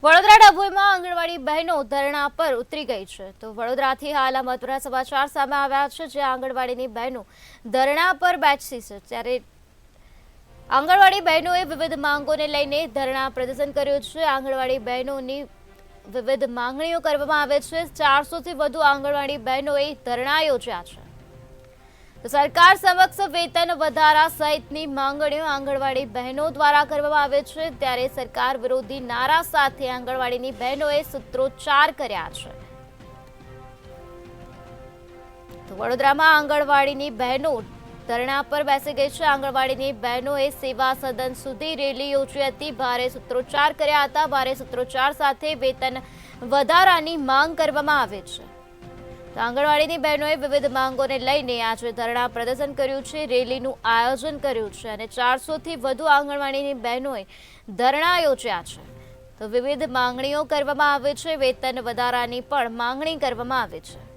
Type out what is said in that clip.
વડોદરા ડભોઈમાં આંગણવાડી બહેનો ધરણા પર ઉતરી ગઈ છે તો વડોદરાથી હાલ મહત્વના સમાચાર સામે આવ્યા છે જે આંગણવાડીની બહેનો ધરણા પર બેઠી છે ત્યારે આંગણવાડી બહેનોએ વિવિધ માંગોને લઈને ધરણા પ્રદર્શન કર્યું છે। આંગણવાડી બહેનોની વિવિધ માંગણીઓ કરવામાં આવે છે। 400 થી વધુ આંગણવાડી બહેનોએ ધરણા યોજ્યા છે તો સરકાર સમક્ષ વેતન વધારા સહિતની માંગણીઓ આંગણવાડી બહેનો દ્વારા કરવામાં આવે છે ત્યારે સરકાર વિરોધી નારા સાથે આંગણવાડીની બહેનોએ સૂત્રોચ્ચાર કર્યા છે। તો વડોદરામાં આંગણવાડીની બહેનો ધરણા પર બેસી ગઈ છે। આંગણવાડીની બહેનોએ સેવા સદન સુધી રેલી યોજી હતી, ભારે સૂત્રોચ્ચાર કર્યા હતા। ભારે સૂત્રોચ્ચાર સાથે વેતન વધારાની માંગ કરવામાં આવે છે। તો આંગણવાડીની બહેનોએ વિવિધ માંગોને લઈને આજે ધરણા પ્રદર્શન કર્યું છે, રેલીનું આયોજન કર્યું છે અને 400 થી વધુ આંગણવાડીની બહેનોએ ધરણા યોજ્યા છે તો વિવિધ માંગણીઓ કરવામાં આવે છે, વેતન વધારાની પણ માંગણી કરવામાં આવે છે।